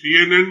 CNN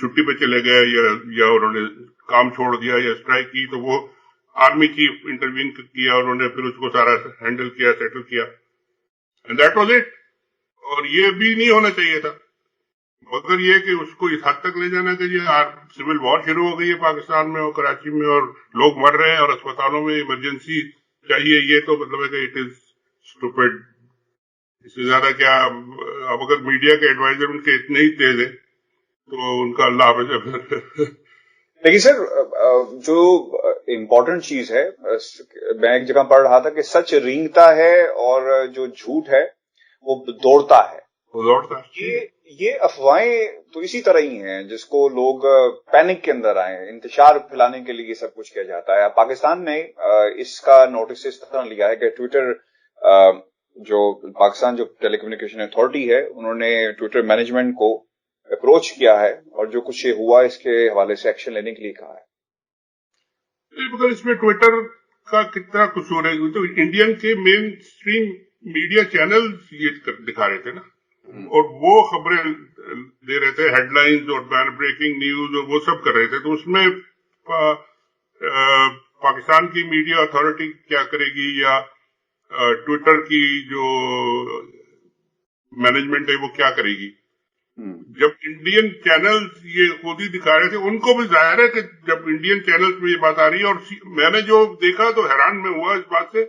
چھٹی پہ چلے گئے یا انہوں نے کام چھوڑ دیا یا اسٹرائک کی تو وہ آرمی چیف انٹروین کیا, انہوں نے پھر اس کو سارا ہینڈل کیا, سیٹل کیا, اینڈ دیٹ واز اٹ. اور یہ بھی نہیں ہونا چاہیے تھا, مگر یہ کہ اس کو اس حد تک لے جانا کہ یہ سول وار شروع ہو گئی ہے پاکستان میں اور کراچی میں اور لوگ مر رہے ہیں اور اسپتالوں میں ایمرجنسی چاہیے, یہ تو مطلب ہے کہ اٹ از اسٹوپڈ. اس سے زیادہ کیا, اب اگر میڈیا کے ایڈوائزر ان کے اتنے ہی تیز ہیں تو ان کا اللہ حافظ. لیکن سر جو امپورٹنٹ چیز ہے, میں ایک جگہ پڑھ رہا تھا کہ سچ رینگتا ہے اور جو جھوٹ ہے وہ دوڑتا ہے. یہ افواہیں تو اسی طرح ہی ہیں جس کو لوگ پینک کے اندر آئے, انتشار پھیلانے کے لیے سب کچھ کیا جاتا ہے. پاکستان نے اس کا نوٹس اس طرح لیا ہے کہ ٹویٹر جو پاکستان جو ٹیلی کمیونیکیشن اتھارٹی ہے, انہوں نے ٹویٹر مینجمنٹ کو اپروچ کیا ہے اور جو کچھ یہ ہوا اس کے حوالے سے ایکشن لینے کے لیے کہا ہے. مگر اس میں ٹویٹر کا کتنا قصور ہے, تو انڈین کے مین اسٹریم میڈیا چینل یہ دکھا رہے تھے نا, اور وہ خبریں دے رہے تھے, ہیڈ لائنز اور بریکنگ نیوز اور وہ سب کر رہے تھے. تو اس میں پاکستان کی میڈیا اتھارٹی کیا کرے گی یا ٹویٹر کی جو مینجمنٹ ہے وہ کیا کرے گی؟ جب انڈین چینل یہ خود ہی دکھا رہے تھے, ان کو بھی ظاہر ہے کہ جب انڈین چینل میں یہ بات آ رہی ہے, اور میں نے جو دیکھا تو حیران میں ہوا اس بات سے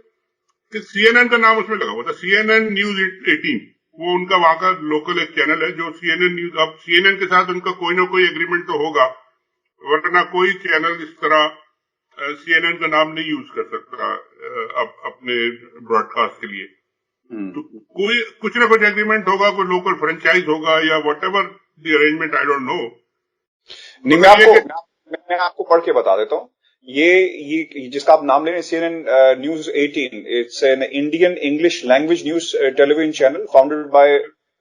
کہ سی این این کا نام اس میں لگا ہوا تھا, سی این این نیوز 18. وہ ان کا وہاں کا لوکل ایک چینل ہے جو سی این این نیوز. اب سی این این کے ساتھ ان کا کوئی نہ کوئی اگریمنٹ تو ہوگا, ورنہ کوئی چینل اس طرح سی این این کا نام نہیں یوز کر سکتا اپنے براڈ کاسٹ کے لیے. تو کوئی کچھ نہ کچھ اگریمنٹ ہوگا, کوئی لوکل فرنچائز ہوگا یا whatever the arrangement, I don't know. میں آپ کو پڑھ کے بتا دیتا ہوں. یہ جس کا آپ نام لے رہے ہیں, C N N news 18, it's an Indian English language news television channel founded by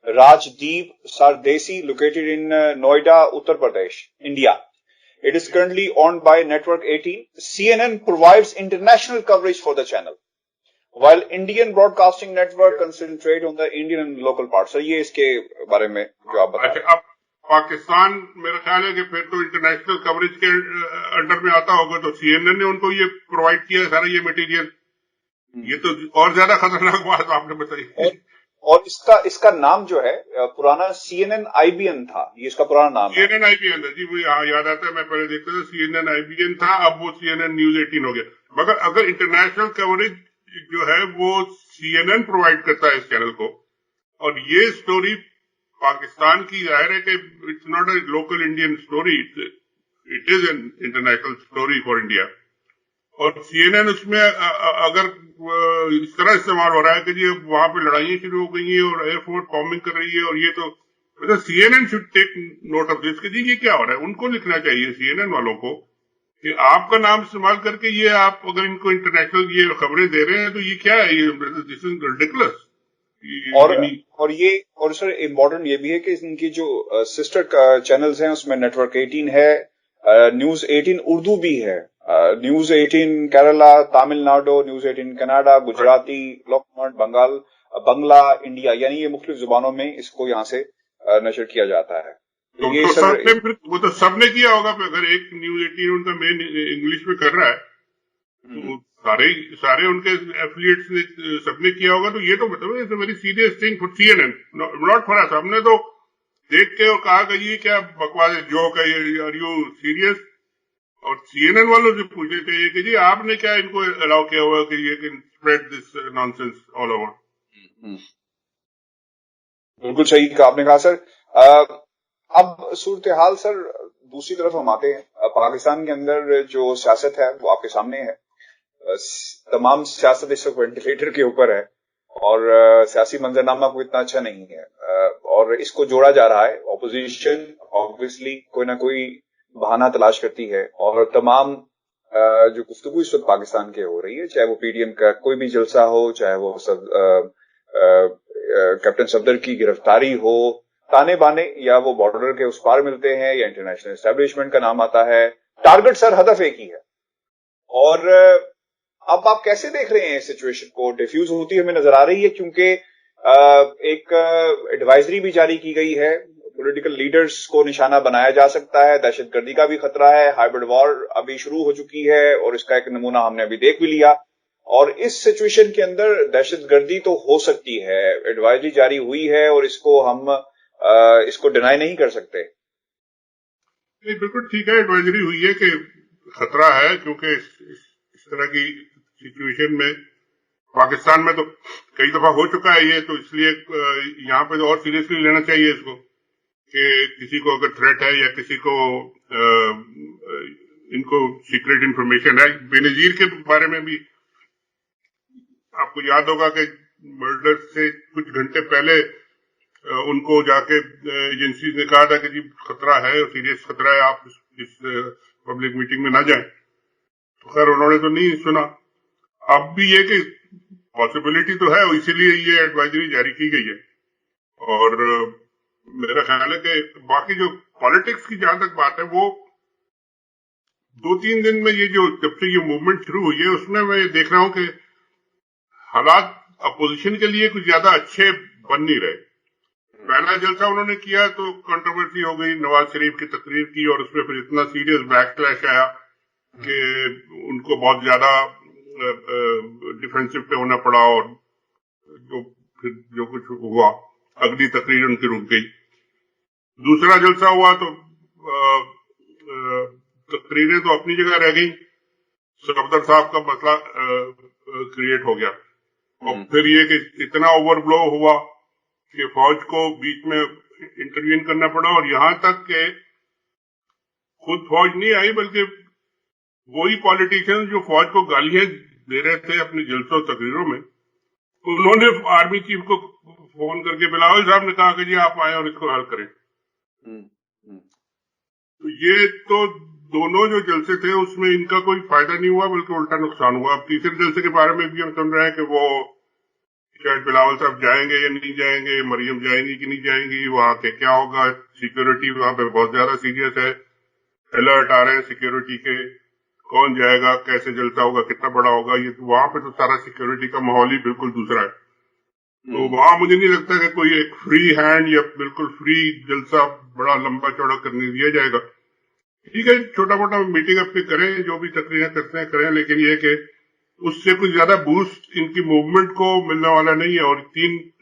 Rajdeep Sardesai, located in Noida, Uttar Pradesh, India. It is currently owned by Network 18. CNN provides international coverage for the channel, while Indian Broadcasting Network concentrate on the Indian and local parts. So یہ اس کے بارے میں جو آپ بتائیں. اب پاکستان میرا خیال ہے کہ پھر تو انٹرنیشنل کوریج کے انڈر میں آتا ہوگا, تو سی این این نے ان کو یہ پرووائڈ کیا ہے سارا یہ مٹیریل. یہ تو اور زیادہ خطرناک بات آپ نے بتائی. اور اس کا نام جو ہے پرانا C N N I B N تھا, یہ اس کا پرانا نام C N N I B N. جی مجھے یاد آتا ہے, میں پہلے دیکھتا تھا C N N I B N تھا, اب وہ سی این این نیوز 18 ہو گیا. مگر اگر انٹرنیشنل کوریج جو ہے وہ سی این این پرووائڈ کرتا ہے اس چینل کو, اور یہ اسٹوری پاکستان کی, ظاہر ہے کہ it's not a local Indian story, it is an international story for India. اور سی این این اس میں اگر اس طرح استعمال ہو رہا ہے کہ جی وہاں پہ لڑائیاں شروع ہو گئی ہیں اور ایئر فورس بامبنگ کر رہی ہے, اور یہ تو C N N should take note of this کہ جی یہ کیا ہو رہا ہے. ان کو لکھنا چاہیے سی این این والوں کو کہ آپ کا نام استعمال کر کے یہ آپ اگر ان کو انٹرنیشنل یہ خبریں دے رہے ہیں تو یہ کیا ہے, یہ دس از ریڈیکولس. اور سر امپورٹنٹ یہ بھی ہے کہ ان کی جو سسٹر چینلز ہیں اس میں نیٹورک 18 ہے, نیوز 18 اردو بھی ہے, news 18 Kerala, Tamil Nadu, news 18 Canada, Gujarati, Lokmat, Bangla, India, یعنی یہ مختلف زبانوں میں اس کو یہاں سے نشر کیا جاتا ہے. وہ تو سب نے کیا ہوگا. اگر ایک نیوز 18 ان کا مین انگلش میں کر رہا ہے تو سارے ان کے ایفیلیٹس نے سب نے کیا ہوگا. تو یہ تو مطلب it's a very serious thing for C N N, not for us. ہم نے تو دیکھ کے اور کہا کہ یہ کیا بکواس جوک ہے, آر یو سیریس. اور سی این این والوں سے پوچھنا چاہیے کہ جی آپ نے کیا ان کو الاؤ کیا ہوا کہ یہ can spread this naan sense all over. بالکل صحیح کہا آپ نے کہا سر. اب صورتحال سر دوسری طرف ہم آتے ہیں. پاکستان کے اندر جو سیاست ہے وہ آپ کے سامنے ہے. تمام سیاست اس وقت وینٹیلیٹر کے اوپر ہے اور سیاسی منظرنامہ کوئی اتنا اچھا نہیں ہے, اور اس کو جوڑا جا رہا ہے. اپوزیشن آبویسلی کوئی نہ کوئی بہانہ تلاش کرتی ہے, اور تمام جو گفتگو اس وقت پاکستان کے ہو رہی ہے, چاہے وہ پی ڈی ایم کا کوئی بھی جلسہ ہو, چاہے وہ کیپٹن صفدر کی گرفتاری ہو, تانے بانے یا وہ بارڈر کے اس پار ملتے ہیں یا انٹرنیشنل اسٹیبلشمنٹ کا نام آتا ہے, ٹارگٹ سر ہدف ایک ہی ہے. اور اب آپ کیسے دیکھ رہے ہیں سچویشن کو؟ ڈیفیوز ہوتی ہمیں نظر آ رہی ہے, کیونکہ ایک ایڈوائزری بھی جاری کی گئی ہے پولیٹیکل لیڈرز کو نشانہ بنایا جا سکتا ہے. دہشت گردی کا بھی خطرہ ہے. ہائبرڈ وار ابھی شروع ہو چکی ہے اور اس کا ایک نمونہ ہم نے ابھی دیکھ بھی لیا. اور اس سچویشن کے اندر دہشت گردی تو ہو سکتی ہے. ایڈوائزری جاری ہوئی ہے اور اس کو ہم اس کو ڈینائی نہیں کر سکتے. بالکل ٹھیک ہے, ایڈوائزری ہوئی ہے کہ خطرہ ہے, کیونکہ اس طرح کی سچویشن میں پاکستان میں تو کئی دفعہ ہو چکا ہے یہ, تو اس لیے یہاں پہ اور سیریسلی لینا چاہیے اس کو کہ کسی کو اگر تھریٹ ہے یا کسی کو ان کو سیکریٹ انفارمیشن ہے. بے نظیر کے بارے میں بھی آپ کو یاد ہوگا کہ مرڈر سے کچھ گھنٹے پہلے ان کو جا کے ایجنسی نے کہا تھا کہ جی خطرہ ہے, سیریس خطرہ ہے, آپ اس پبلک میٹنگ میں نہ جائیں. تو خیر انہوں نے تو نہیں سنا. اب بھی یہ کہ پاسبلٹی تو ہے, اسی لیے یہ ایڈوائزری جاری کی گئی ہے. اور میرا خیال ہے کہ باقی جو پالیٹکس کی جہاں تک بات ہے, وہ 2-3 دن میں یہ جو جب سے یہ موومنٹ شروع ہوئی ہے اس میں دیکھ رہا ہوں کہ حالات اپوزیشن کے لیے کچھ زیادہ اچھے بن نہیں رہے. پہلا جلسہ انہوں نے کیا تو کنٹروورسی ہو گئی, نواز شریف کی تقریر کی اور اس میں پھر اتنا سیریس بیک کلیش آیا کہ ان کو بہت زیادہ ڈیفینسو پہ ہونا پڑا, اور جو کچھ ہوا اگلی تقریر ان کی رک گئی. دوسرا جلسہ ہوا تو تقریریں تو اپنی جگہ رہ گئی, صفدر صاحب کا مسئلہ کریٹ ہو گیا. اور پھر یہ کہ اتنا اوور فلو ہوا کہ فوج کو بیچ میں انٹروین کرنا پڑا, اور یہاں تک کہ خود فوج نہیں آئی بلکہ وہی پالیٹیشین جو فوج کو گالیاں دے رہے تھے اپنے جلسوں تقریروں میں, انہوں نے آرمی چیف کو فون کر کے بلاول صاحب نے کہا کہ جی آپ آئیں اور اس کو حل کریں. تو یہ تو دونوں جو جلسے تھے اس میں ان کا کوئی فائدہ نہیں ہوا بلکہ الٹا نقصان ہوا. اب تیسرے جلسے کے بارے میں بھی ہم سن رہے ہیں کہ وہ شاید بلاول صاحب جائیں گے یا نہیں جائیں گے, مریم جائیں گی کہ نہیں جائیں گی, وہاں کے کیا ہوگا. سیکیورٹی وہاں پہ بہت زیادہ سیریس ہے, الرٹ آ رہے ہیں سیکیورٹی کے, کون جائے گا, کیسے جلسہ ہوگا, کتنا بڑا ہوگا. یہ وہاں پہ تو سارا سیکیورٹی کا ماحول ہی بالکل دوسرا ہے. تو وہاں مجھے نہیں لگتا کہ کوئی ایک فری ہینڈ یا بالکل فری جلسہ بڑا لمبا چوڑا کرنے دیا جائے گا. ٹھیک ہے, چھوٹا موٹا میٹنگ اپنی کریں, جو بھی تقریریں کرتے ہیں کریں, لیکن یہ کہ اس سے کچھ زیادہ بوسٹ ان کی موومنٹ کو ملنے والا نہیں ہے. اور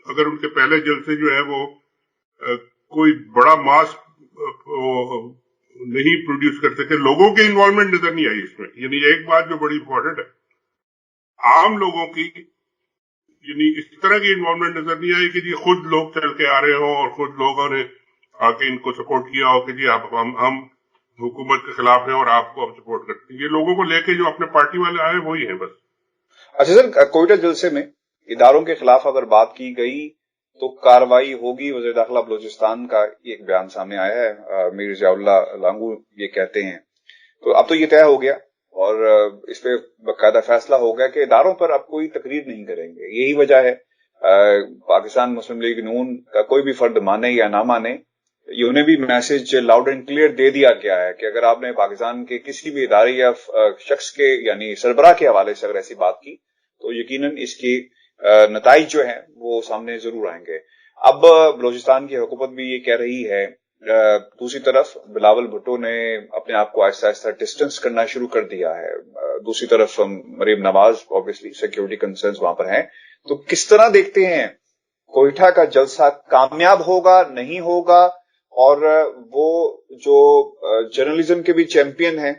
اگر ان کے پہلے جلسے جو ہے وہ کوئی بڑا ماس نہیں پروڈیوس کر سکے, لوگوں کی انوالومنٹ نظر نہیں آئی اس میں. یعنی ایک بات جو بڑی امپورٹنٹ ہے, عام لوگوں کی یعنی اس طرح کی انوالومنٹ نظر نہیں آئی کہ جی خود لوگ چل کے آ رہے ہوں اور خود لوگوں نے آ کے ان کو سپورٹ کیا ہو کہ جی ہم حکومت کے خلاف ہیں اور آپ کو ہم سپورٹ کرتے ہیں. یہ لوگوں کو لے کے جو اپنے پارٹی والے آئے وہی ہیں بس. اچھا سر, کوئٹہ جلسے میں اداروں کے خلاف اگر بات کی گئی تو کاروائی ہوگی. وزیر داخلہ بلوچستان کا ایک بیان سامنے آیا ہے, میر ضیاء اللہ لانگو یہ کہتے ہیں. تو اب تو یہ طے ہو گیا اور اس پہ باقاعدہ فیصلہ ہو گیا کہ اداروں پر اب کوئی تقریر نہیں کریں گے. یہی وجہ ہے پاکستان مسلم لیگ نون کا کوئی بھی فرد مانے یا نہ مانے, یہ انہیں بھی میسج لاؤڈ اینڈ کلیئر دے دیا گیا ہے کہ اگر آپ نے پاکستان کے کسی بھی ادارے یا شخص کے یعنی سربراہ کے حوالے سے اگر ایسی بات کی تو یقیناً اس کی نتائج جو ہیں وہ سامنے ضرور آئیں گے. اب بلوچستان کی حکومت بھی یہ کہہ رہی ہے. دوسری طرف بلاول بھٹو نے اپنے آپ کو آہستہ آہستہ ڈسٹینس کرنا شروع کر دیا ہے. دوسری طرف Maryam Nawaz obviously security concerns وہاں پر ہیں. تو کس طرح دیکھتے ہیں کوئٹہ کا جلسہ کامیاب ہوگا نہیں ہوگا, اور وہ جو جرنلزم کے بھی چیمپئن ہیں,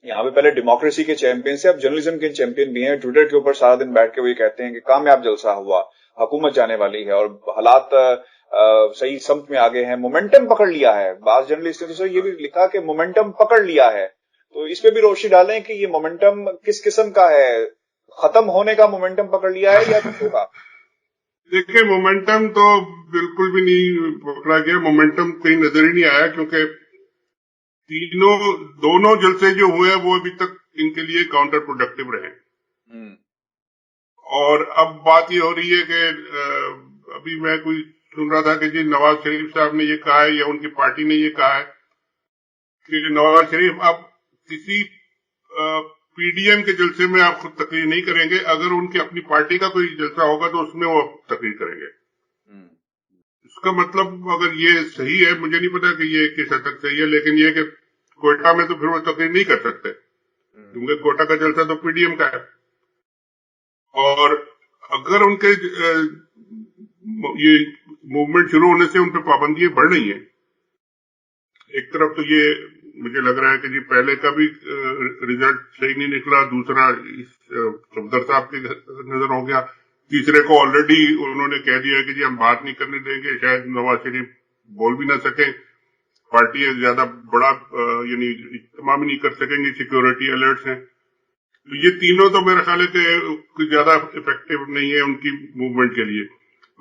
یہاں پہ پہلے ڈیموکریسی کے چیمپئن سے اب جرنلزم کے چیمپئن بھی ہیں, ٹویٹر کے اوپر سارا دن بیٹھ کے وہ یہ کہتے ہیں کہ کامیاب جلسہ ہوا, حکومت جانے والی ہے اور حالات صحیح سمت میں آگے ہیں, مومنٹم پکڑ لیا ہے. بعض جرنلسٹ نے تو یہ بھی لکھا کہ مومنٹم پکڑ لیا ہے. تو اس پہ بھی روشنی ڈالیں کہ یہ مومنٹم کس قسم کا ہے, ختم ہونے کا مومنٹم پکڑ لیا ہے یا ہوگا. دیکھیں مومنٹم تو بالکل بھی نہیں پکڑا گیا, مومنٹم کہیں نظر ہی نہیں آیا, کیونکہ دونوں جلسے جو ہوئے ہیں وہ ابھی تک ان کے لیے کاؤنٹر پروڈکٹیو رہے. اور اب بات یہ ہو رہی ہے کہ ابھی میں کوئی سن رہا تھا کہ جی نواز شریف صاحب نے یہ کہا ہے یا ان کی پارٹی نے یہ کہا ہے کہ نواز شریف اب کسی پی ڈی ایم کے جلسے میں آپ خود تقریر نہیں کریں گے, اگر ان کی اپنی پارٹی کا کوئی جلسہ ہوگا تو اس میں وہ تقریر کریں گے. اس کا مطلب اگر یہ صحیح ہے، مجھے نہیں پتا کہ یہ کس حد تک صحیح ہے، لیکن یہ کہ کوئٹہ میں تو پھر وہ تقریر نہیں کر سکتے کیونکہ کوئٹہ کا جلسہ تو پی ڈی ایم کا ہے، اور اگر ان کے یہ موومنٹ شروع ہونے سے ان پہ پابندیاں بڑھ رہی ہیں. ایک طرف تو یہ مجھے لگ رہا ہے کہ جی پہلے کا بھی ریزلٹ صحیح نہیں نکلا، دوسرا صفدر صاحب کی نظر ہو گیا، تیسرے کو آلریڈی انہوں نے کہہ دیا کہ جی ہم بات نہیں کرنے دیں گے، شاید نواز شریف بول بھی نہ سکیں، پارٹی زیادہ بڑا یعنی اجتماع بھی نہیں کر سکیں گے، سیکیورٹی الرٹس ہیں. تو یہ تینوں تو میرا خیال ہے کہ زیادہ افیکٹو نہیں ہے ان کی موومنٹ کے لیے.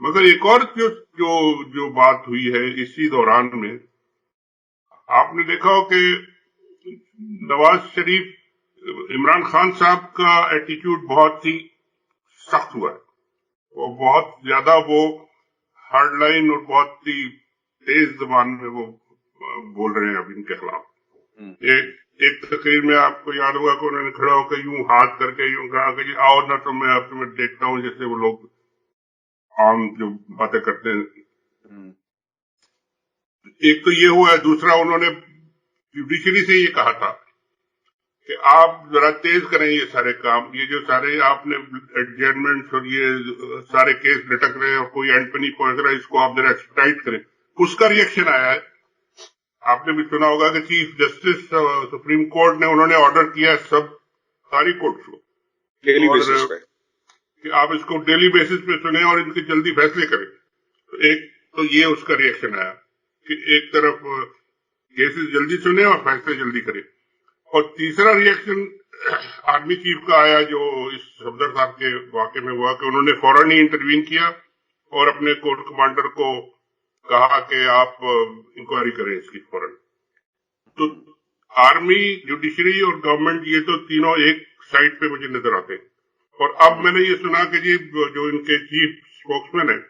مگر ایک اور جو بات ہوئی ہے اسی دوران میں، آپ نے دیکھا ہو کہ نواز شریف عمران خان صاحب کا ایٹیٹیوڈ بہت ہی سخت ہوا ہے، وہ بہت زیادہ وہ ہارڈ لائن اور بہت ہی تیز زبان میں وہ بول رہے ہیں اب ان کے خلاف. ایک تقریر میں آپ کو یاد ہوگا کہ انہوں نے کھڑا ہو کے یوں ہاتھ کر کے یوں کہا کہ جی آؤ نہ تو میں آپ کو دیکھتا ہوں، جیسے وہ لوگ عام جو باتیں کرتے ہیں. ایک تو یہ ہوا ہے، دوسرا انہوں نے جوڈیشری سے یہ کہا تھا کہ آپ ذرا تیز کریں یہ سارے کام، یہ جو سارے آپ نے ایڈجرمنٹس اور یہ سارے کیس لٹک رہے ہیں اور کوئی اینڈ پہ نہیں پہنچ رہا، اس کو آپ ذرا ایکسپیڈائٹ کریں. اس کا ریئیکشن آیا ہے. آپ نے بھی سنا ہوگا کہ چیف جسٹس سپریم کورٹ نے انہوں نے آرڈر کیا ساری کورٹس کو ڈیلی بیسس پہ کہ آپ اس کو ڈیلی بیسس پہ سنیں اور ان کے جلدی فیصلے کریں. ایک تو یہ اس کا ریئیکشن آیا کہ ایک طرف کیسز جلدی سنیں اور فیصلے جلدی کریں، اور تیسرا ریئیکشن آرمی چیف کا آیا جو اس صفدر صاحب کے واقعے میں ہوا کہ انہوں نے فوراً ہی انٹروین کیا اور اپنے کورٹ کمانڈر کو کہا کہ آپ انکوائری کریں اس کی فوراً. تو آرمی، جوڈیشری اور گورنمنٹ یہ تو تینوں ایک سائڈ پہ مجھے نظر آتے ہیں. اور اب میں نے یہ سنا کہ جی جو ان کے چیف اسپوکس مین ہیں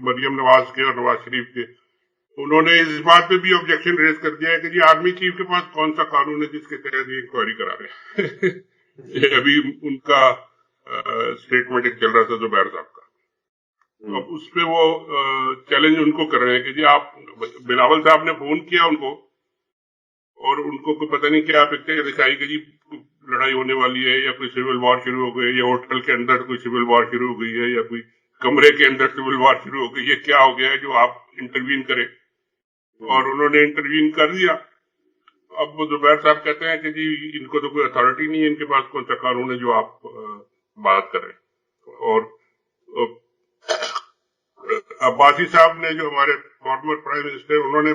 مریم نواز کے اور نواز شریف کے، انہوں نے اس بات پہ بھی آبجیکشن ریز کر دیا ہے کہ جی آرمی چیف کے پاس کون سا قانون ہے جس کے تحت یہ انکوائری کرا رہے ہیں. یہ ابھی ان کا اسٹیٹمنٹ ایک چل رہا تھا زبیر صاحب کا. اب اس پہ وہ چیلنج ان کو کر رہے ہیں کہ جی آپ، بلاول صاحب نے فون کیا ان کو اور ان کو کوئی پتہ نہیں کیا پکچر دکھائی کہ جی لڑائی ہونے والی ہے یا کوئی سول وار شروع ہو گئی، یا ہوٹل کے اندر کوئی سول وار شروع ہو گئی ہے، یا کوئی کمرے کے اندر سول وار شروع ہو گئی، یہ کیا ہو گیا ہے جو آپ انٹروین کریں. اور انہوں نے انٹروین کر دیا. اب وہ زبیر صاحب کہتے ہیں کہ جی ان کو تو کوئی اتھارٹی نہیں ہے، ان کے پاس کون سا قانون ہے جو آپ بات کریں. اور عباسی صاحب نے جو ہمارے فارمر پرائم منسٹر، انہوں نے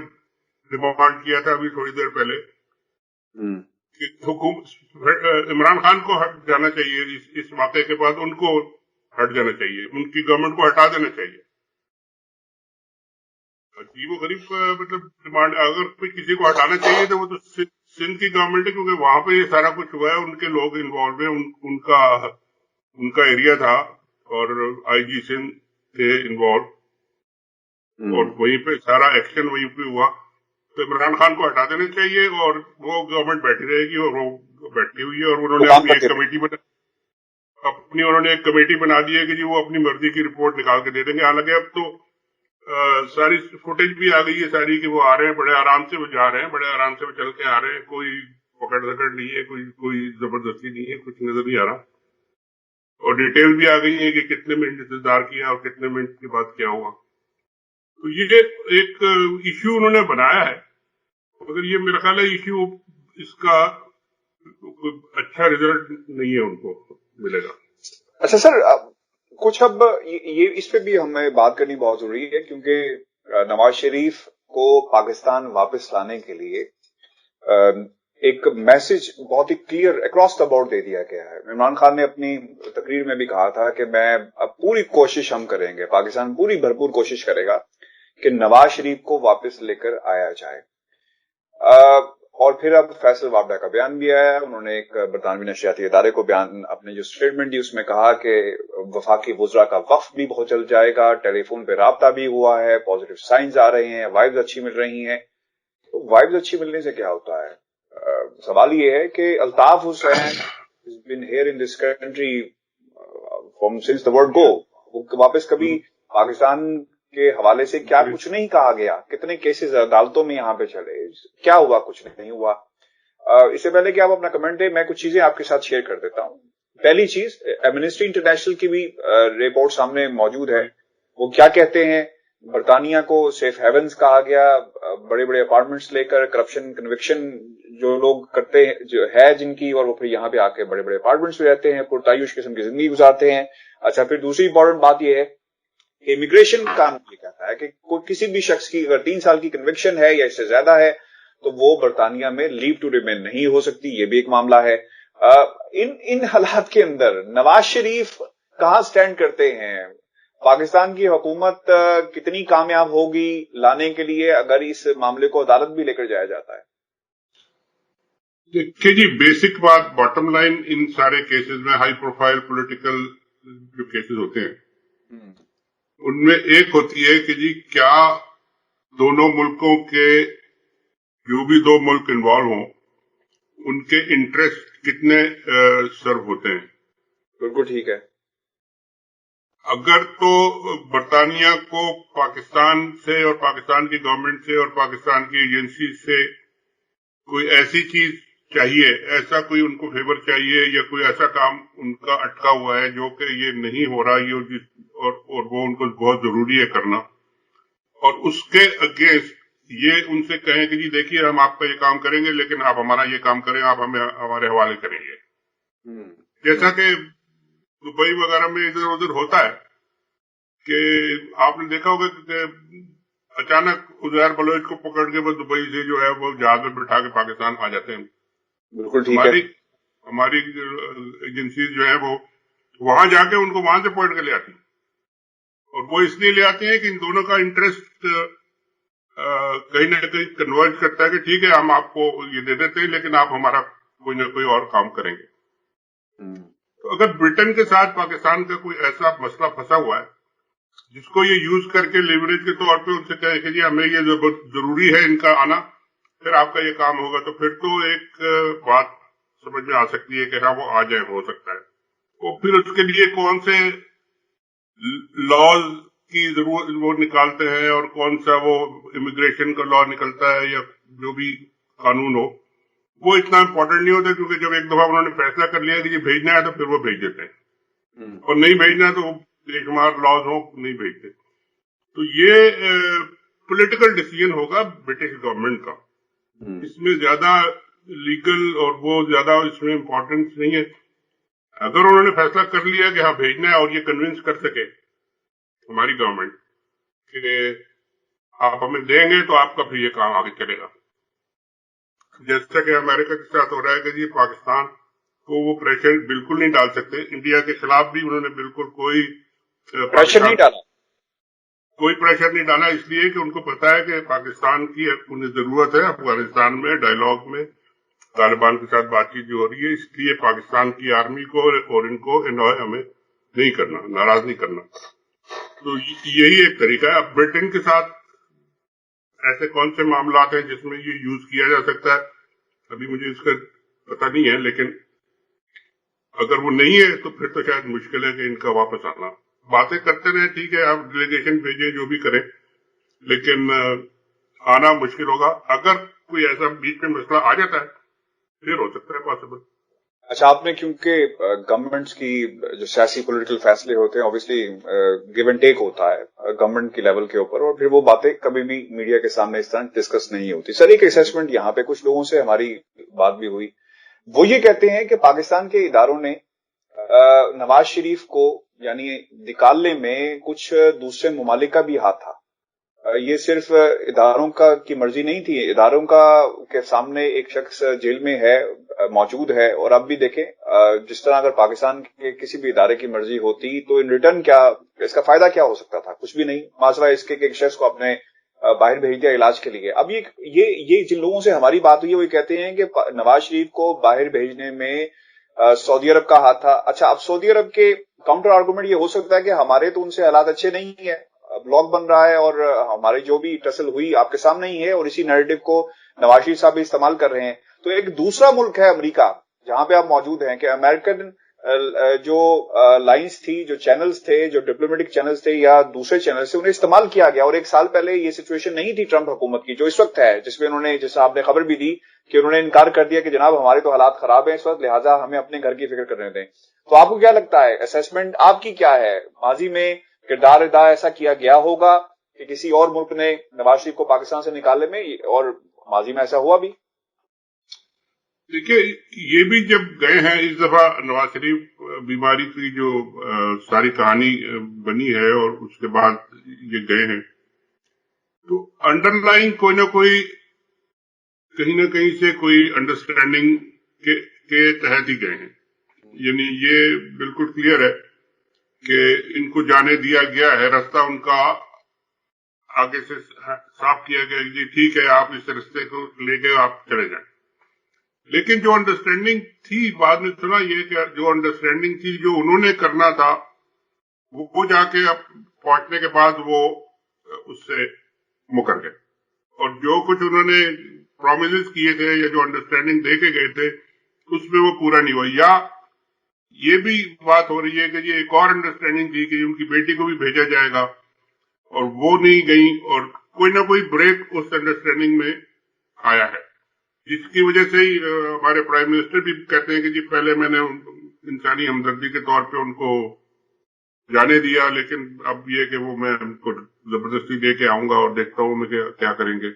ڈیمانڈ کیا تھا ابھی تھوڑی دیر پہلے کہ عمران خان کو ہٹ جانا چاہیے اس واقعے کے بعد، ان کو ہٹ جانا چاہیے، ان کی گورنمنٹ کو ہٹا دینا چاہیے. عجیب و غریب مطلب ڈیمانڈ. اگر کوئی کسی کو ہٹانا چاہیے تو وہ تو سندھ کی گورنمنٹ ہے، کیونکہ وہاں پہ یہ سارا کچھ ہوا ہے، ان کے لوگ انوالو ہیں، ان کا ایریا تھا اور آئی جی سندھ تھے انوالو، اور وہیں پہ سارا ایکشن وہیں پہ ہوا. تو عمران خان کو ہٹا دینا چاہیے اور وہ گورنمنٹ بیٹھی رہے گی، اور وہ بیٹھی ہوئی ہے. اور انہوں نے اپنی ایک کمیٹی بنا دی ہے کہ جی وہ اپنی مرضی کی رپورٹ نکال کے دے دیں گے. حالانکہ اب تو ساری فوٹیج بھی آ گئی ہے ساری کہ وہ آ رہے ہیں، بڑے آرام سے وہ جا رہے ہیں، بڑے آرام سے وہ چل کے آ رہے ہیں، کوئی پکڑ دکڑ نہیں ہے، کوئی زبردستی نہیں ہے، کچھ نظر نہیں آ رہا. اور ڈیٹیل بھی آ گئی ہے کہ کتنے منٹ انتظار کیا اور کتنے منٹ کے بعد کیا ہوا. تو یہ ایک ایشو انہوں نے بنایا ہے، مگر یہ میرا خیال ہے ایشو اس کا اچھا ریزلٹ نہیں ہے ان کو ملے گا. اچھا سر، کچھ اب یہ اس پہ بھی ہمیں بات کرنی بہت ضروری ہے، کیونکہ نواز شریف کو پاکستان واپس لانے کے لیے ایک میسج بہت ہی کلیئر اکراس دا بورڈ دے دیا گیا ہے. عمران خان نے اپنی تقریر میں بھی کہا تھا کہ میں اب پوری کوشش ہم کریں گے، پاکستان پوری بھرپور کوشش کرے گا کہ نواز شریف کو واپس لے کر آیا جائے. اور پھر اب فیصل وابڈا کا بیان بھی آیا. انہوں نے ایک برطانوی نشریاتی ادارے کو بیان اپنے جو اسٹیٹمنٹ دی اس میں کہا کہ وفاقی وزراء کا وفد بھی بہت جلد جائے گا، ٹیلی فون پہ رابطہ بھی ہوا ہے، پازیٹیو سائنز آ رہے ہیں، وائبز اچھی مل رہی ہیں. تو وائبز اچھی ملنے سے کیا ہوتا ہے؟ سوال یہ ہے کہ Altaf Hussain has been here in this country from since the word go. وہ واپس کبھی پاکستان کے حوالے سے کیا کچھ نہیں کہا گیا, کتنے کیسز عدالتوں میں یہاں پہ چلے, کیا ہوا, کچھ نہیں ہوا. اس سے پہلے کہ آپ اپنا کمنٹ دیں, میں کچھ چیزیں آپ کے ساتھ شیئر کر دیتا ہوں. پہلی چیز, ایمنسٹی انٹرنیشنل کی بھی رپورٹ سامنے موجود ہے. وہ کیا کہتے ہیں, برطانیہ کو سیف ہیونز کہا گیا, بڑے بڑے اپارٹمنٹس لے کر کرپشن کنوکشن جو لوگ کرتے ہیں جو ہے جن کی, اور وہ پھر یہاں پہ آ کے بڑے بڑے اپارٹمنٹس میں رہتے ہیں, پرتعیش قسم کی زندگی گزارتے ہیں. اچھا, پھر دوسری امپورٹنٹ بات یہ ہے کہ امیگریشن قانون یہ کہتا ہے کہ کسی بھی شخص کی اگر 3 سال کی کنوکشن ہے یا اس سے زیادہ ہے تو وہ برطانیہ میں لیو ٹو ریمین نہیں ہو سکتی. یہ بھی ایک معاملہ ہے. ان حالات کے اندر نواز شریف کہاں سٹینڈ کرتے ہیں, پاکستان کی حکومت کتنی کامیاب ہوگی لانے کے لیے اگر اس معاملے کو عدالت بھی لے کر جایا جاتا ہے؟ دیکھیے جی, بیسک بات, باٹم لائن ان سارے کیسز میں ہائی پروفائل پولیٹیکل جو کیسز ہوتے ہیں ان میں ایک ہوتی ہے کہ جی کیا دونوں ملکوں کے جو بھی 2 ملک انوالو ہوں ان کے انٹرسٹ کتنے سرو ہوتے ہیں. بالکل ٹھیک ہے. اگر تو برطانیہ کو پاکستان سے اور پاکستان کی گورنمنٹ سے اور پاکستان کی ایجنسی سے کوئی ایسی چیز چاہیے, ایسا کوئی ان کو فیور چاہیے یا کوئی ایسا کام ان کا اٹکا ہوا ہے جو کہ یہ نہیں ہو رہا یہ اور وہ ان کو بہت ضروری ہے کرنا, اور اس کے اگینسٹ یہ ان سے کہیں کہ جی دیکھیے ہم آپ کا یہ کام کریں گے لیکن آپ ہمارا یہ کام کریں, آپ ہمیں ہمارے حوالے کریں گے. جیسا کہ دبئی وغیرہ میں ادھر ادھر ہوتا ہے کہ آپ نے دیکھا ہوگا کہ اچانک عزیر بلوچ کو پکڑ کے وہ دبئی سے جو ہے وہ جہاز میں بٹھا کے پاکستان آ جاتے ہیں. بالکل ٹھیک ہے. ہماری ایجنسیز جو ہیں وہ وہاں جا کے ان کو وہاں سے پوائنٹ کر لے آتی, اور وہ اس لیے لے آتے ہیں کہ ان دونوں کا انٹرسٹ کہیں نہ کہیں کنورج کرتا ہے کہ ٹھیک ہے ہم آپ کو یہ دے دیتے ہیں لیکن آپ ہمارا کوئی نہ کوئی اور کام کریں گے. تو اگر برٹن کے ساتھ پاکستان کا کوئی ایسا مسئلہ پھنسا ہوا ہے جس کو یہ یوز کر کے لیوریج کے طور پہ ان سے کہے کہ جی ہمیں یہ ضروری ہے ان کا آنا, پھر آپ کا یہ کام ہوگا, تو پھر تو ایک بات سمجھ میں آ سکتی ہے کہ ہاں وہ آ جائے, ہو سکتا ہے. وہ پھر اس کے لیے کون سے لاز کی ضرورت وہ نکالتے ہیں اور کون سا وہ امیگریشن کا لا نکلتا ہے یا جو بھی قانون ہو, وہ اتنا امپورٹنٹ نہیں ہوتا, کیونکہ جب ایک دفعہ انہوں نے فیصلہ کر لیا کہ یہ بھیجنا ہے تو پھر وہ بھیج دیتے ہیں, اور نہیں بھیجنا ہے تو بے شمار لاز ہو نہیں بھیجتے. تو یہ پولیٹیکل ڈیسیژن ہوگا برٹش گورنمنٹ کا, اس میں زیادہ لیگل اور وہ زیادہ اس میں امپورٹنس نہیں ہے. اگر انہوں نے فیصلہ کر لیا کہ ہاں بھیجنا ہے اور یہ کنونس کر سکے ہماری گورنمنٹ کہ آپ ہمیں دیں گے تو آپ کا پھر یہ کام آگے چلے گا. جیسا کہ امریکہ کے ساتھ ہو رہا ہے کہ جی پاکستان کو وہ پریشر بالکل نہیں ڈال سکتے, انڈیا کے خلاف بھی انہوں نے بالکل کوئی پریشر نہیں ڈالا, کوئی پریشر نہیں ڈالا, اس لیے کہ ان کو پتا ہے کہ پاکستان کی انہیں ضرورت ہے افغانستان میں ڈائیلاگ میں طالبان کے ساتھ بات چیت جو ہو رہی ہے, اس لیے پاکستان کی آرمی کو اور ان کو ہمیں نہیں کرنا, ناراض نہیں کرنا. تو یہی ایک طریقہ ہے. اب برٹن کے ساتھ ایسے کون سے معاملات ہیں جس میں یہ یوز کیا جا سکتا ہے, ابھی مجھے اس کا پتہ نہیں ہے, لیکن اگر وہ نہیں ہے تو پھر تو شاید مشکل ہے کہ ان کا واپس آنا. باتیں کرتے رہے ٹھیک ہے, آپ ڈیلیگیشن بھیجیں جو بھی کریں, لیکن آنا مشکل ہوگا. اگر کوئی ایسا بیچ میں مسئلہ آ جاتا ہے پھر ہو سکتا ہے پاسبل. اچھا, آپ نے کیونکہ گورنمنٹس کی جو سیاسی پولیٹیکل فیصلے ہوتے ہیں اوبیسلی گیو اینڈ ٹیک ہوتا ہے گورنمنٹ کی لیول کے اوپر, اور پھر وہ باتیں کبھی بھی میڈیا کے سامنے اس طرح ڈسکس نہیں ہوتی. سر ایک اسیسمنٹ یہاں پہ کچھ لوگوں سے ہماری بات بھی ہوئی, وہ یہ کہتے ہیں کہ پاکستان کے اداروں نے نواز شریف کو یعنی نکالنے میں کچھ دوسرے ممالک کا بھی ہاتھ تھا. یہ صرف اداروں کی مرضی نہیں تھی, اداروں کے سامنے ایک شخص جیل میں ہے, موجود ہے, اور اب بھی دیکھیں جس طرح اگر پاکستان کے کسی بھی ادارے کی مرضی ہوتی تو ان ریٹرن کیا اس کا فائدہ کیا ہو سکتا تھا؟ کچھ بھی نہیں, ماضرہ اس کے ایک شخص کو اپنے باہر بھیج دیا علاج کے لیے. اب یہ جن لوگوں سے ہماری بات ہوئی ہے وہ کہتے ہیں کہ نواز شریف کو باہر بھیجنے میں سعودی عرب کا ہاتھ تھا. اچھا, اب سعودی عرب کے کاؤنٹر آرگومنٹ یہ ہو سکتا ہے کہ ہمارے تو ان سے حالات اچھے نہیں ہیں, بلاگ بن رہا ہے اور ہماری جو بھی ٹسل ہوئی آپ کے سامنے ہی ہے, اور اسی نیریٹو کو نواز شریف صاحب بھی استعمال کر رہے ہیں. تو ایک دوسرا ملک ہے امریکہ جہاں پہ آپ موجود ہیں کہ امریکن جو لائنز تھی, جو چینلز تھے, جو ڈپلومیٹک چینلز تھے یا دوسرے چینلز تھے, انہیں استعمال کیا گیا. اور ایک سال پہلے یہ سچویشن نہیں تھی ٹرمپ حکومت کی جو اس وقت ہے, جس میں انہوں نے, جیسا آپ نے خبر بھی دی کہ انہوں نے انکار کر دیا کہ جناب ہمارے تو حالات خراب ہیں اس وقت, لہٰذا ہمیں اپنے گھر کی فکر کرنے دیں. تو آپ کو کیا لگتا ہے, اسیسمنٹ آپ کی کیا ہے؟ ماضی میں کردار ادا ایسا کیا گیا ہوگا کہ کسی اور ملک نے نواز شریف کو پاکستان سے نکالنے میں, اور ماضی میں ایسا ہوا بھی؟ دیکھیے, یہ بھی جب گئے ہیں اس دفعہ نواز شریف بیماری کی جو ساری کہانی بنی ہے اور اس کے بعد یہ گئے ہیں, تو انڈر لائن کوئی نہ کوئی کہیں نہ کہیں سے کوئی انڈرسٹینڈنگ کے تحت ہی گئے ہیں. یعنی یہ بالکل کلیئر ہے کہ ان کو جانے دیا گیا ہے, راستہ ان کا آگے سے صاف کیا گیا کہ ٹھیک ہے آپ اس رستے کو لے کے آپ چلے جائیں. لیکن جو انڈرسٹینڈنگ تھی, بعد میں سنا یہ کہ جو انڈرسٹینڈنگ تھی جو انہوں نے کرنا تھا وہ جا کے اب پہنچنے کے بعد وہ اس سے مکر گئے, اور جو کچھ انہوں نے پرومیسز کیے تھے یا جو انڈرسٹینڈنگ دے کے گئے تھے اس میں وہ پورا نہیں ہوا. یا یہ بھی بات ہو رہی ہے کہ یہ ایک اور انڈرسٹینڈنگ تھی کہ ان کی بیٹی کو بھی بھیجا جائے گا اور وہ نہیں گئی, اور کوئی نہ کوئی بریک اس انڈرسٹینڈنگ میں آیا ہے, جس کی وجہ سے ہی ہمارے پرائم منسٹر بھی کہتے ہیں کہ جی پہلے میں نے انسانی ہمدردی کے طور پہ ان کو جانے دیا, لیکن اب یہ کہ وہ میں ان کو زبردستی دے کے آؤں گا اور دیکھتا ہوں میں کیا کریں گے.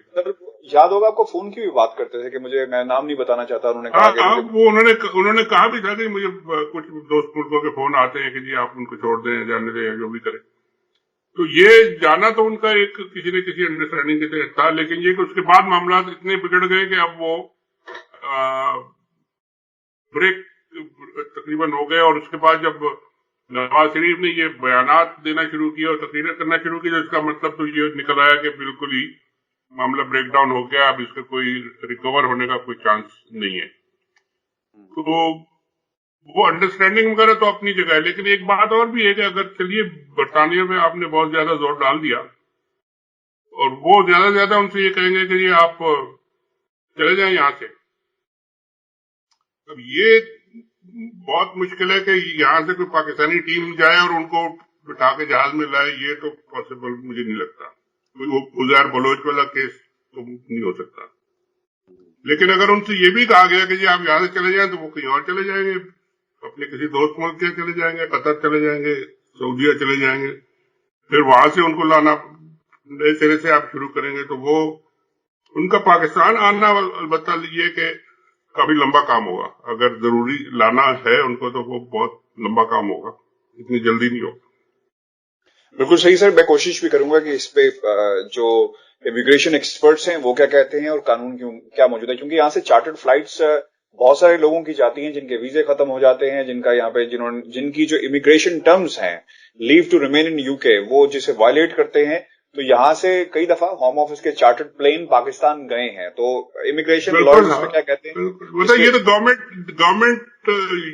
یاد ہوگا آپ کو فون کی بھی بات کرتے تھے کہ مجھے, میں نام نہیں بتانا چاہتا, انہوں نے کہا کہ وہ انہوں نے کہا بھی تھا کہ مجھے کچھ دوست ملکوں کے فون آتے ہیں کہ جی آپ ان کو چھوڑ دیں, جانے دیں, جو بھی کریں. تو یہ جانا تو ان کا ایک کسی نہ کسی انڈرسٹینڈنگ کے تحت تھا, لیکن یہ کہ اس کے بعد معاملات اتنے بگڑ گئے کہ اب وہ بریک تقریباً ہو گئے. اور اس کے بعد جب نواز شریف نے یہ بیانات دینا شروع کیا اور تقریریں کرنا شروع کی, تو اس کا مطلب تو یہ نکل آیا کہ بالکل ہی معاملہ بریک ڈاؤن ہو گیا, اب اس کا کوئی ریکور ہونے کا کوئی چانس نہیں ہے. تو وہ انڈرسٹینڈنگ وغیرہ تو اپنی جگہ ہے, لیکن ایک بات اور بھی ہے کہ اگر چلیے برطانیہ میں آپ نے بہت زیادہ زور ڈال دیا اور وہ زیادہ سے زیادہ ان سے یہ کہیں گے کہ یہ آپ چلے جائیں یہاں سے, اب یہ بہت مشکل ہے کہ یہاں سے کوئی پاکستانی ٹیم جائے اور ان کو بٹھا کے جہاز میں لائے, یہ تو پاسبل مجھے نہیں لگتا. عزیر بلوچ والا کیس تو نہیں ہو سکتا. لیکن اگر ان سے یہ بھی کہا گیا کہ جی آپ یہاں سے چلے جائیں, تو وہ کہیں اور چلے جائیں گے, اپنے کسی دوست ملک کے چلے جائیں گے, قطر چلے جائیں گے, سعودیہ چلے جائیں گے, پھر وہاں سے ان کو لانا نئے سرے سے آپ شروع کریں گے. تو وہ ان کا پاکستان آنا البتہ یہ کہ کافی لمبا کام ہوگا. اگر ضروری لانا ہے ان کو تو وہ بہت لمبا کام ہوگا, اتنی جلدی نہیں ہوگا. بالکل صحیح سر, میں کوشش بھی کروں گا کہ اس پہ جو امیگریشن ایکسپرٹس ہیں وہ کیا کہتے ہیں اور قانون کیا موجود ہے, کیونکہ یہاں سے چارٹرڈ فلائٹس بہت سارے لوگوں کی جاتی ہیں جن کے ویزے ختم ہو جاتے ہیں, جن کا یہاں پہ جن کی جو امیگریشن ٹرمز ہیں, لیو ٹو ریمین ان یو کے, وہ جسے وائلیٹ کرتے ہیں. تو یہاں سے کئی دفعہ ہوم آفس کے چارٹرڈ پلین پاکستان گئے ہیں. تو امیگریشن لائرز میں کیا کہتے ہیں, یہ تو گورنمنٹ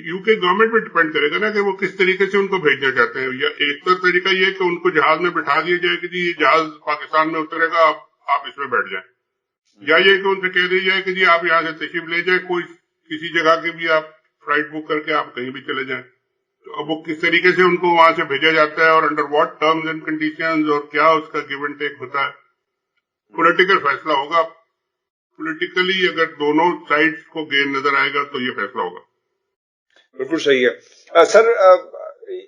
یو کے گورنمنٹ پہ ڈپینڈ کرے گا نا کہ وہ کس طریقے سے ان کو بھیجنا چاہتے ہیں. یا ایک تو طریقہ یہ کہ ان کو جہاز میں بٹھا دیا جائے کہ جی یہ جہاز پاکستان میں اترے گا, آپ اس میں بیٹھ جائیں, یا یہ کہ ان سے کہہ دیا جائے کہ جی آپ یہاں سے تشریف لے جائیں, کوئی کسی جگہ کی بھی آپ فلائٹ بک کر کے آپ کہیں بھی چلے جائیں. تو اب وہ کس طریقے سے ان کو وہاں سے بھیجا جاتا ہے اور under what terms and conditions اور کیا اس کا گیو اینڈ ٹیک ہوتا ہے, پولیٹیکل فیصلہ ہوگا. پولیٹیکلی اگر دونوں سائڈز کو گین نظر آئے گا تو یہ فیصلہ ہوگا. بالکل صحیح ہے سر.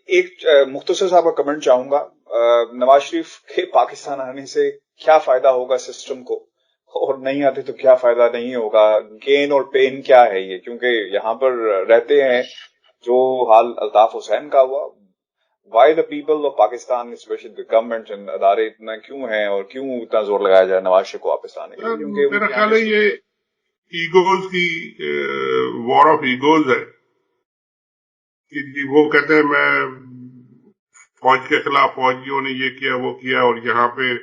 ایک مختصر صاحب کا کمنٹ چاہوں گا, نواز شریف کے پاکستان آنے سے کیا فائدہ ہوگا سسٹم کو, اور نہیں آتے تو کیا فائدہ نہیں ہوگا, گین اور پین کیا ہے یہ, کیونکہ یہاں پر رہتے ہیں جو حال الطاف حسین کا ہوا. Why the people of Pakistan especially the government and ادارے اتنا کیوں ہیں اور کیوں اتنا زور لگایا جائے نواز شریف کو واپس آنے کے لیے؟ میرا خیال ہے یہ ایگوز کی وار آف ایگوز ہے کہ جی وہ کہتے ہیں میں فوج کے خلاف, فوجیوں نے یہ کیا وہ کیا, اور یہاں پہ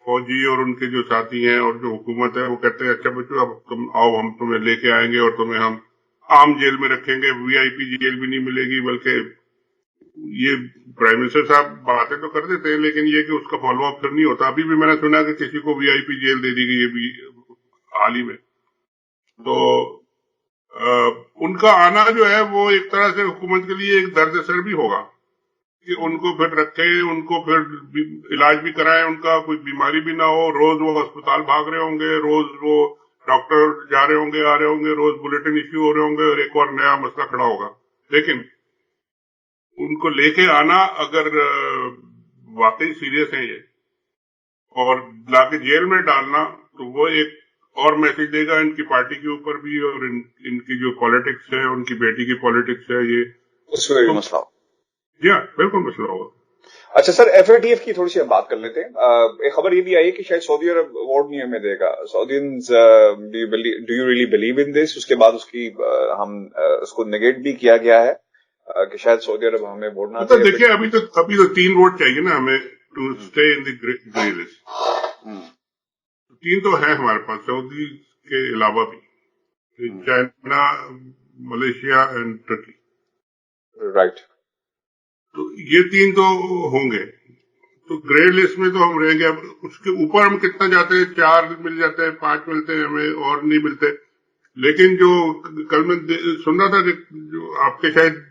فوجی اور ان کے جو ساتھی ہیں اور جو حکومت ہے وہ کہتے ہیں اچھا بچوں اب تم آؤ ہم تمہیں لے کے آئیں گے اور تمہیں ہم عام جیل میں رکھیں گے, وی آئی پی جیل بھی نہیں ملے گی. بلکہ یہ پرائم منسٹر صاحب باتیں تو کر دیتے ہیں لیکن یہ کہ اس کا فالو اپ پھر نہیں ہوتا. ابھی بھی میں نے سنا کہ کسی کو وی آئی پی جیل دے دی گئی ہے حال ہی میں. تو ان کا آنا جو ہے وہ ایک طرح سے حکومت کے لیے ایک درد سر بھی ہوگا کہ ان کو پھر رکھے، ان کو پھر علاج بھی کرائے، ان کا کوئی بیماری بھی نہ ہو، روز وہ اسپتال بھاگ رہے ہوں گے، روز وہ ڈاکٹر جا رہے ہوں گے آ رہے ہوں گے، روز بلیٹن ایشو ہو رہے ہوں گے، اور ایک اور نیا مسئلہ کھڑا ہوگا. لیکن ان کو لے کے آنا اگر واقعی سیریس ہے یہ، اور لا کے جیل میں ڈالنا، تو وہ ایک اور میسج دے گا ان کی پارٹی کے اوپر بھی، اور ان کی جو پالیٹکس ہے، ان کی بیٹی کی پالیٹکس ہے، یہ اس میں بھی مسئلہ. جی ہاں بالکل مسئلہ ہوگا. اچھا سر، FATF کی تھوڑی سی ہم بات کر لیتے ہیں. ایک خبر یہ بھی آئی ہے کہ شاید سعودی عرب ایوارڈ نہیں ہمیں دے گا. Saudians do you really believe in this? اس کے بعد اس کی ہم اس کو نگیٹ بھی کیا گیا ہے کہ شاید سعودی عرب ہمیں ووٹ نہ دے. دیکھیے ابھی تو 3 ووٹ چاہیے نا ہمیں to stay in the grey list. 3 تو ہے ہمارے پاس سعودی کے علاوہ بھی، China, Malaysia and Turkey. Right. تو یہ 3 تو ہوں گے، تو گرے لسٹ میں تو ہم رہیں گے. اب اس کے اوپر ہم کتنا جاتے ہیں، 4 مل جاتے ہیں، 5 ملتے ہیں ہمیں، اور نہیں ملتے. لیکن جو کل میں سن رہا تھا کہ جو آپ کے شاید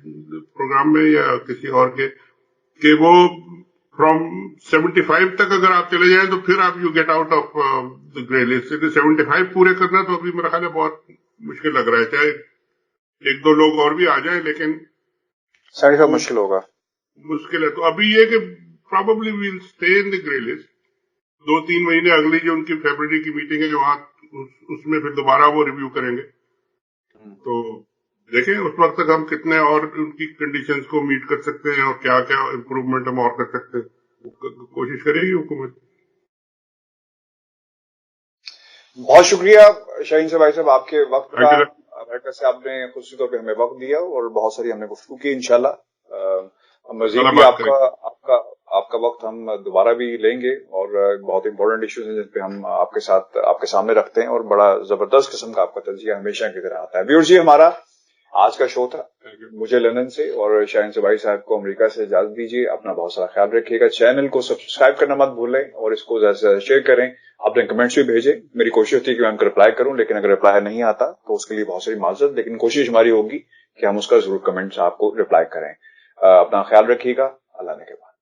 پروگرام میں یا کسی اور کے، کہ وہ فرام 75 تک اگر آپ چلے جائیں تو پھر آپ you get out of the grey list. 75 پورے کرنا تو ابھی میرا خیال ہے بہت مشکل لگ رہا ہے. چاہے 1-2 لوگ اور بھی آ جائیں، لیکن 75 مشکل ہوگا، مشکل ہے. تو ابھی یہ کہ probably we'll stay in the grey list 2-3 مہینے. اگلی جو ان کی فیبرری کی میٹنگ ہے وہاں، اس میں پھر دوبارہ وہ ریویو کریں گے. تو دیکھیں اس وقت تک ہم کتنے اور ان کی کنڈیشنز کو میٹ کر سکتے ہیں، اور کیا کیا امپروومنٹ ہم اور کر سکتے ہیں. کوشش کرے گی حکومت. بہت شکریہ شاہین سے بھائی صاحب آپ کے وقت کا. امریکہ سے آپ نے خصوصی طور پہ ہمیں وقت دیا اور بہت ساری ہم نے گفتگو کی. انشاءاللہ مزید بھی آپ کا وقت ہم دوبارہ بھی لیں گے، اور بہت امپورٹنٹ ایشوز ہیں جن پہ ہم آپ کے سامنے رکھتے ہیں، اور بڑا زبردست قسم کا آپ کا تجزیہ ہمیشہ کی طرح آتا ہے. ویورز جی، ہمارا آج کا شو تھا. مجھے لندن سے اور شاہین سبائی صاحب کو امریکہ سے اجازت دیجیے. اپنا بہت سارا خیال رکھیے گا. چینل کو سبسکرائب کرنا مت بھولیں، اور اس کو زیادہ سے زیادہ شیئر کریں. اپنے کمنٹس بھی بھیجیں. میری کوشش ہوتی ہے کہ میں ان کو رپلائی کروں، لیکن اگر رپلائی نہیں آتا تو اس کے لیے بہت ساری معذرت، لیکن کوشش ہماری ہوگی کہ ہم اس کا ضرور کمنٹس آپ کو رپلائی کریں. اپنا خیال رکھیے گا. اللہ نے کے بعد.